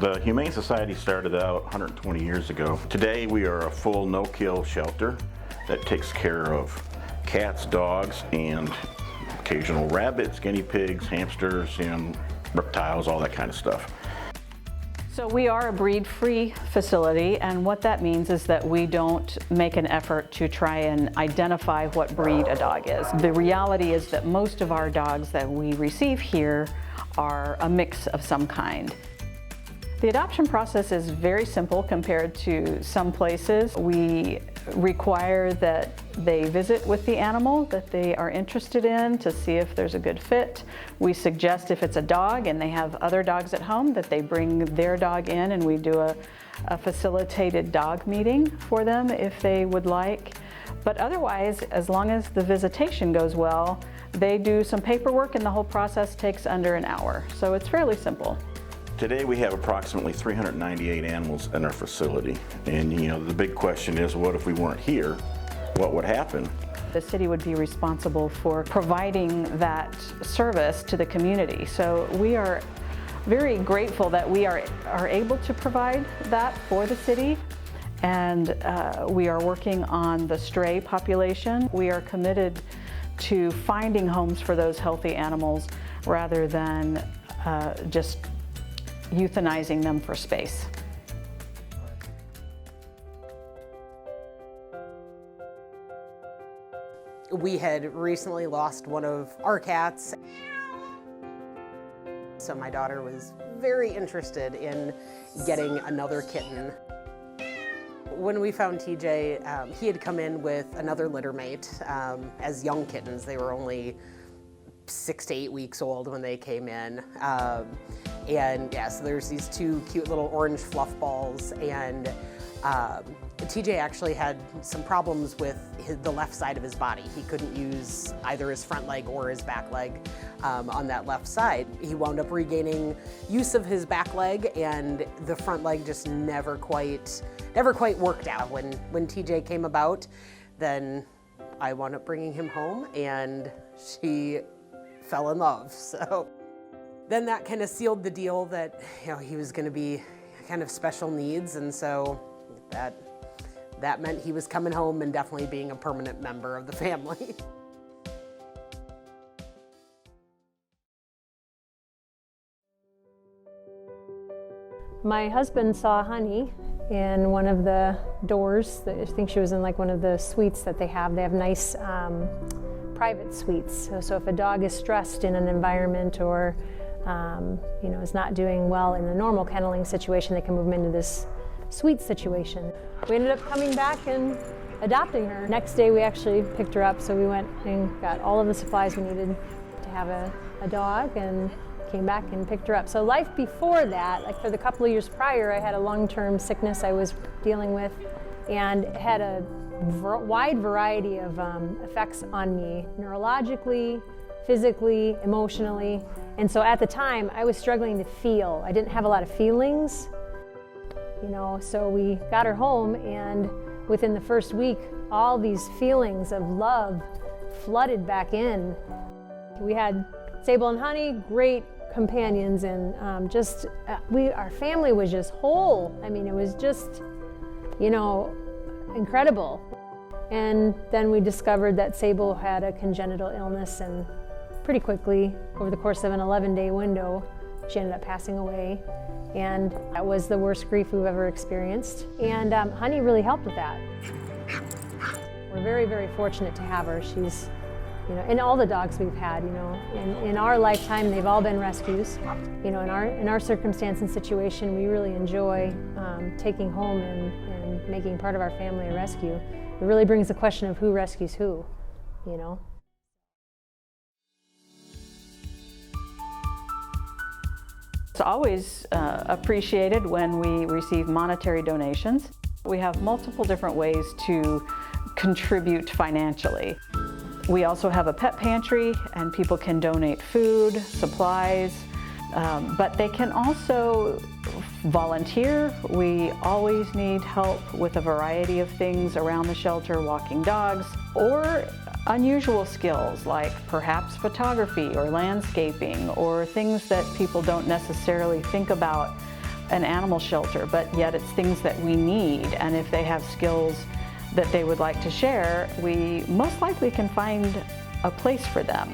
The Humane Society started out 120 years ago. Today we are a full no-kill shelter that takes care of cats, dogs, and occasional rabbits, guinea pigs, hamsters, and reptiles, all that kind of stuff. So we are a breed-free facility, and what that means is that we don't make an effort to try and identify what breed a dog is. The reality is that most of our dogs that we receive here are a mix of some kind. The adoption process is very simple compared to some places. We require that they visit with the animal that they are interested in to see if there's a good fit. We suggest if it's a dog and they have other dogs at home that they bring their dog in, and we do a facilitated dog meeting for them if they would like. But otherwise, as long as the visitation goes well, they do some paperwork and the whole process takes under an hour. So it's fairly simple. Today we have approximately 398 animals in our facility. And the big question is, what if we weren't here? What would happen? The city would be responsible for providing that service to the community. So we are very grateful that we are able to provide that for the city. And we are working on the stray population. We are committed to finding homes for those healthy animals rather than just euthanizing them for space. We had recently lost one of our cats, so my daughter was very interested in getting another kitten. When we found TJ, he had come in with another litter mate as young kittens. They were only 6 to 8 weeks old when they came in. And yeah, so there's these two cute little orange fluff balls, and TJ actually had some problems with the left side of his body. He couldn't use either his front leg or his back leg on that left side. He wound up regaining use of his back leg, and the front leg just never quite worked out. When TJ came about, then I wound up bringing him home, and she fell in love. So then that kind of sealed the deal that he was going to be kind of special needs, and so that meant he was coming home and definitely being a permanent member of the family. My husband saw Honey in one of the doors. I think she was in like one of the suites that they have. They have nice private suites. So if a dog is stressed in an environment or is not doing well in a normal kenneling situation, they can move them into this suite situation. We ended up coming back and adopting her. Next day we actually picked her up, so we went and got all of the supplies we needed to have a dog and came back and picked her up. So life before that, like for the couple of years prior, I had a long-term sickness I was dealing with and had a wide variety of effects on me, neurologically, physically, emotionally. And so at the time, I was struggling to feel. I didn't have a lot of feelings, so we got her home, and within the first week, all these feelings of love flooded back in. We had Sable and Honey, great companions, and our family was just whole. I mean, it was just, incredible. And then we discovered that Sable had a congenital illness, and pretty quickly, over the course of an 11-day window, she ended up passing away. And that was the worst grief we've ever experienced. And Honey really helped with that. We're very, very fortunate to have her. She's, and all the dogs we've had, in our lifetime, they've all been rescues. In our circumstance and situation, we really enjoy taking home and making part of our family a rescue. It really brings the question of who rescues who, It's always appreciated when we receive monetary donations. We have multiple different ways to contribute financially. We also have a pet pantry, and people can donate food, supplies, but they can also volunteer. We always need help with a variety of things around the shelter, walking dogs, or unusual skills like perhaps photography or landscaping or things that people don't necessarily think about an animal shelter, but yet it's things that we need. And if they have skills that they would like to share, we most likely can find a place for them.